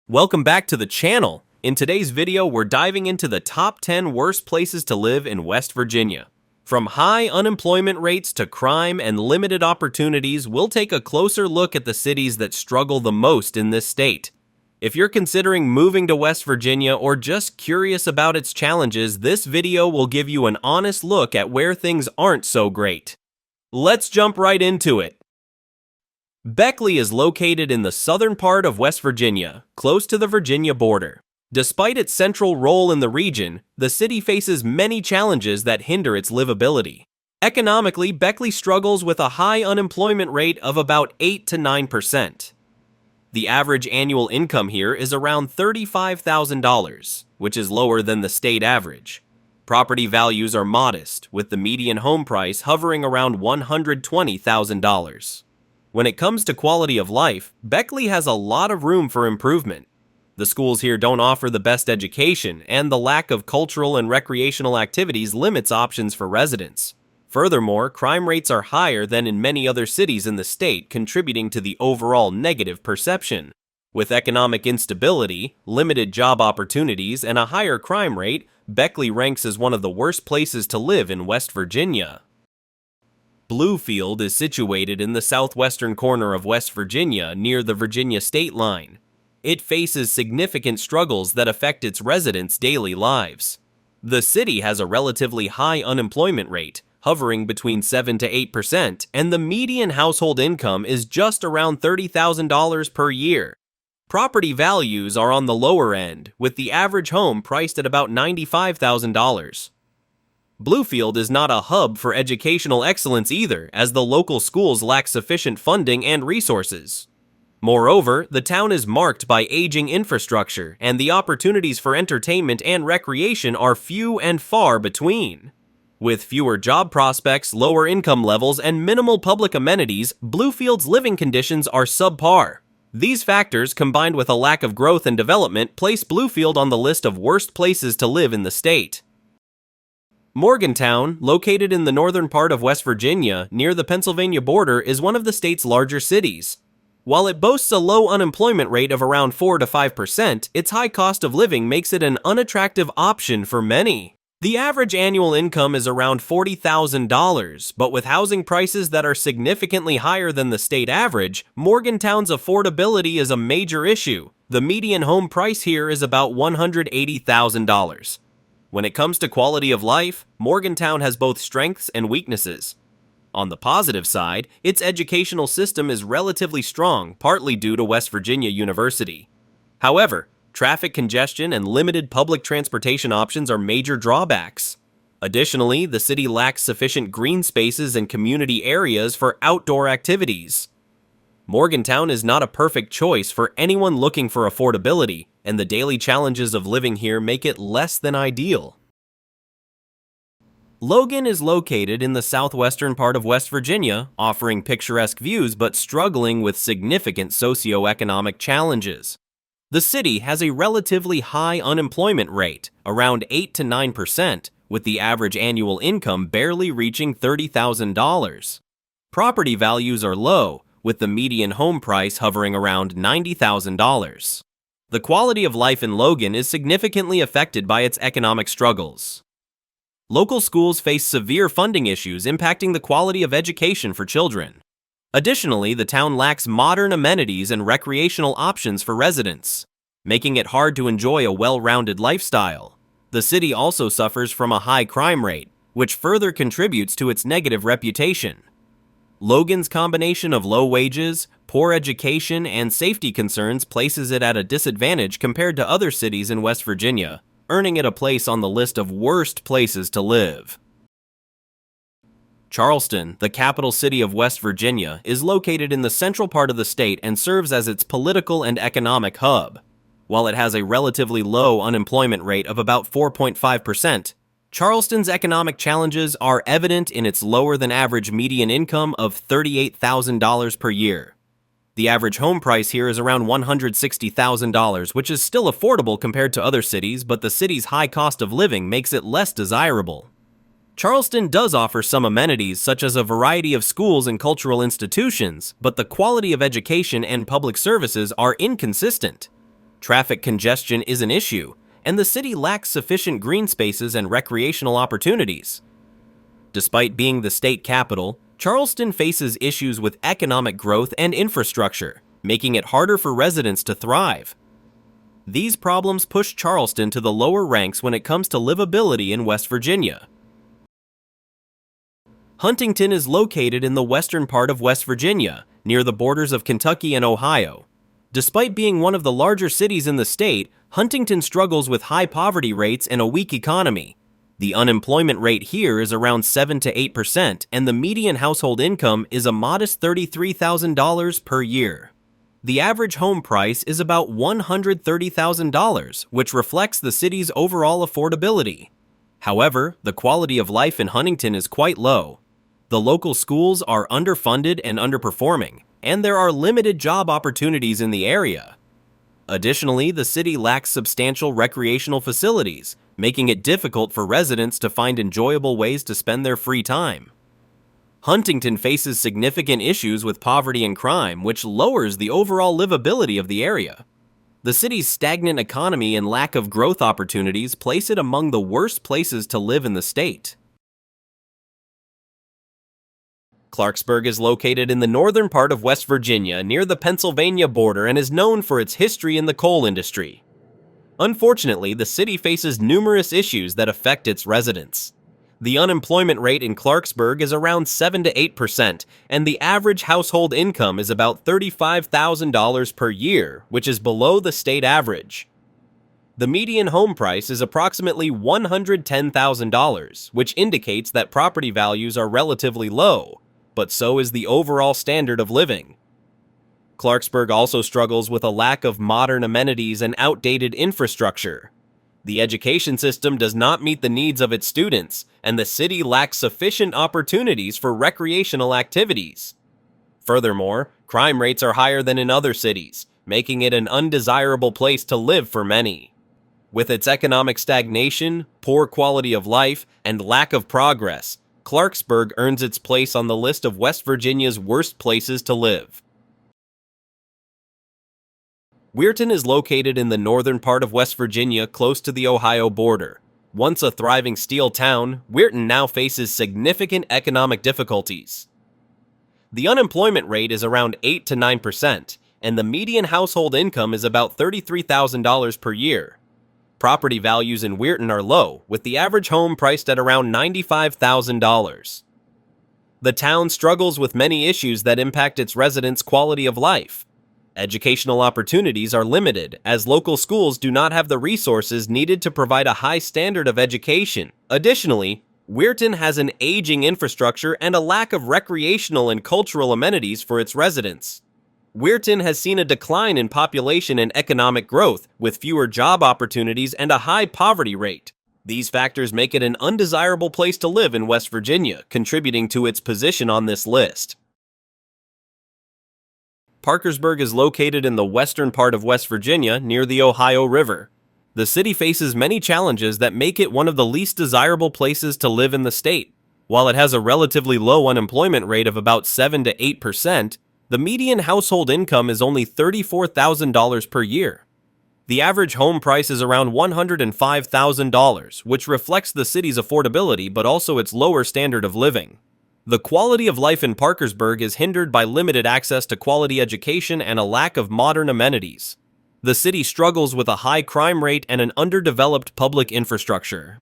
Welcome back to the channel. In today's video, we're diving into the top 10 worst places to live in West Virginia. From high unemployment rates to crime and limited opportunities, we'll take a closer look at the cities that struggle the most in this state. If you're considering moving to West Virginia or just curious about its challenges, this video will give you an honest look at where things aren't so great. Let's jump right into it. Beckley is located in the southern part of West Virginia, close to the Virginia border. Despite its central role in the region, the city faces many challenges that hinder its livability. Economically, Beckley struggles with a high unemployment rate of about 8 to 9%. The average annual income here is around $35,000, which is lower than the state average. Property values are modest, with the median home price hovering around $120,000. When it comes to quality of life, Beckley has a lot of room for improvement. The schools here don't offer the best education, and the lack of cultural and recreational activities limits options for residents. Furthermore, crime rates are higher than in many other cities in the state, contributing to the overall negative perception. With economic instability, limited job opportunities, and a higher crime rate, Beckley ranks as one of the worst places to live in West Virginia. Bluefield is situated in the southwestern corner of West Virginia near the Virginia state line. It faces significant struggles that affect its residents' daily lives. The city has a relatively high unemployment rate, hovering between 7 to 8%, and the median household income is just around $30,000 per year. Property values are on the lower end, with the average home priced at about $95,000. Bluefield is not a hub for educational excellence either, as the local schools lack sufficient funding and resources. Moreover, the town is marked by aging infrastructure, and the opportunities for entertainment and recreation are few and far between. With fewer job prospects, lower income levels, and minimal public amenities, Bluefield's living conditions are subpar. These factors, combined with a lack of growth and development, place Bluefield on the list of worst places to live in the state. Morgantown, located in the northern part of West Virginia, near the Pennsylvania border, is one of the state's larger cities. While it boasts a low unemployment rate of around 4 to 5%, its high cost of living makes it an unattractive option for many. The average annual income is around $40,000, but with housing prices that are significantly higher than the state average, Morgantown's affordability is a major issue. The median home price here is about $180,000. When it comes to quality of life, Morgantown has both strengths and weaknesses. On the positive side, its educational system is relatively strong, partly due to West Virginia University. However, traffic congestion and limited public transportation options are major drawbacks. Additionally, the city lacks sufficient green spaces and community areas for outdoor activities. Morgantown is not a perfect choice for anyone looking for affordability, and the daily challenges of living here make it less than ideal. Logan is located in the southwestern part of West Virginia, offering picturesque views but struggling with significant socioeconomic challenges. The city has a relatively high unemployment rate, around 8 to 9%, with the average annual income barely reaching $30,000. Property values are low, with the median home price hovering around $90,000. The quality of life in Logan is significantly affected by its economic struggles. Local schools face severe funding issues impacting the quality of education for children. Additionally, the town lacks modern amenities and recreational options for residents, making it hard to enjoy a well-rounded lifestyle. The city also suffers from a high crime rate, which further contributes to its negative reputation. Logan's combination of low wages, poor education, and safety concerns places it at a disadvantage compared to other cities in West Virginia, earning it a place on the list of worst places to live. Charleston, the capital city of West Virginia, is located in the central part of the state and serves as its political and economic hub. While it has a relatively low unemployment rate of about 4.5%, Charleston's economic challenges are evident in its lower-than-average median income of $38,000 per year. The average home price here is around $160,000, which is still affordable compared to other cities, but the city's high cost of living makes it less desirable. Charleston does offer some amenities such as a variety of schools and cultural institutions, but the quality of education and public services are inconsistent. Traffic congestion is an issue, and the city lacks sufficient green spaces and recreational opportunities. Despite being the state capital, Charleston faces issues with economic growth and infrastructure, making it harder for residents to thrive. These problems push Charleston to the lower ranks when it comes to livability in West Virginia. Huntington is located in the western part of West Virginia, near the borders of Kentucky and Ohio. Despite being one of the larger cities in the state, Huntington struggles with high poverty rates and a weak economy. The unemployment rate here is around 7 to 8%, and the median household income is a modest $33,000 per year. The average home price is about $130,000, which reflects the city's overall affordability. However, the quality of life in Huntington is quite low. The local schools are underfunded and underperforming, and there are limited job opportunities in the area. Additionally, the city lacks substantial recreational facilities, making it difficult for residents to find enjoyable ways to spend their free time. Huntington faces significant issues with poverty and crime, which lowers the overall livability of the area. The city's stagnant economy and lack of growth opportunities place it among the worst places to live in the state. Clarksburg is located in the northern part of West Virginia near the Pennsylvania border and is known for its history in the coal industry. Unfortunately, the city faces numerous issues that affect its residents. The unemployment rate in Clarksburg is around 7 to 8%, and the average household income is about $35,000 per year, which is below the state average. The median home price is approximately $110,000, which indicates that property values are relatively low, but so is the overall standard of living. Clarksburg also struggles with a lack of modern amenities and outdated infrastructure. The education system does not meet the needs of its students, and the city lacks sufficient opportunities for recreational activities. Furthermore, crime rates are higher than in other cities, making it an undesirable place to live for many. With its economic stagnation, poor quality of life, and lack of progress, Clarksburg earns its place on the list of West Virginia's worst places to live. Weirton is located in the northern part of West Virginia close to the Ohio border. Once a thriving steel town, Weirton now faces significant economic difficulties. The unemployment rate is around 8 to 9%, and the median household income is about $33,000 per year. Property values in Weirton are low, with the average home priced at around $95,000. The town struggles with many issues that impact its residents' quality of life. Educational opportunities are limited, as local schools do not have the resources needed to provide a high standard of education. Additionally, Weirton has an aging infrastructure and a lack of recreational and cultural amenities for its residents. Weirton has seen a decline in population and economic growth, with fewer job opportunities and a high poverty rate. These factors make it an undesirable place to live in West Virginia, contributing to its position on this list. Parkersburg is located in the western part of West Virginia near the Ohio River. The city faces many challenges that make it one of the least desirable places to live in the state. While it has a relatively low unemployment rate of about 7 to 8%, the median household income is only $34,000 per year. The average home price is around $105,000, which reflects the city's affordability but also its lower standard of living. The quality of life in Parkersburg is hindered by limited access to quality education and a lack of modern amenities. The city struggles with a high crime rate and an underdeveloped public infrastructure.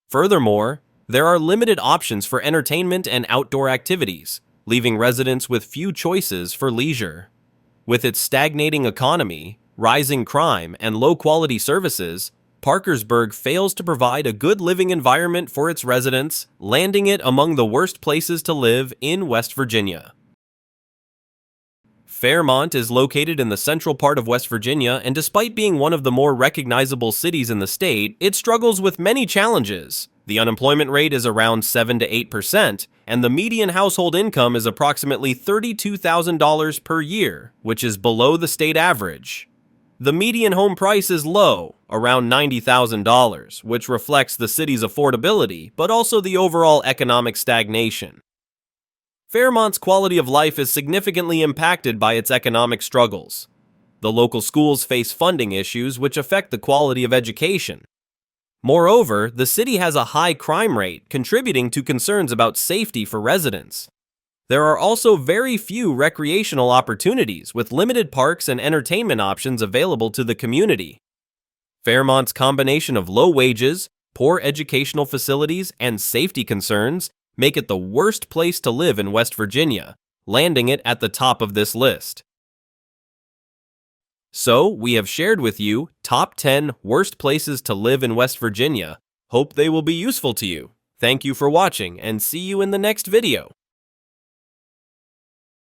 Furthermore, there are limited options for entertainment and outdoor activities, leaving residents with few choices for leisure. With its stagnating economy, rising crime, and low-quality services, Parkersburg fails to provide a good living environment for its residents, landing it among the worst places to live in West Virginia. Fairmont is located in the central part of West Virginia, and despite being one of the more recognizable cities in the state, it struggles with many challenges. The unemployment rate is around 7 to 8%, and the median household income is approximately $32,000 per year, which is below the state average. The median home price is low, around $90,000, which reflects the city's affordability, but also the overall economic stagnation. Fairmont's quality of life is significantly impacted by its economic struggles. The local schools face funding issues which affect the quality of education. Moreover, the city has a high crime rate, contributing to concerns about safety for residents. There are also very few recreational opportunities, with limited parks and entertainment options available to the community. Fairmont's combination of low wages, poor educational facilities, and safety concerns make it the worst place to live in West Virginia, landing it at the top of this list. So, we have shared with you top 10 worst places to live in West Virginia. Hope they will be useful to you. Thank you for watching and see you in the next video.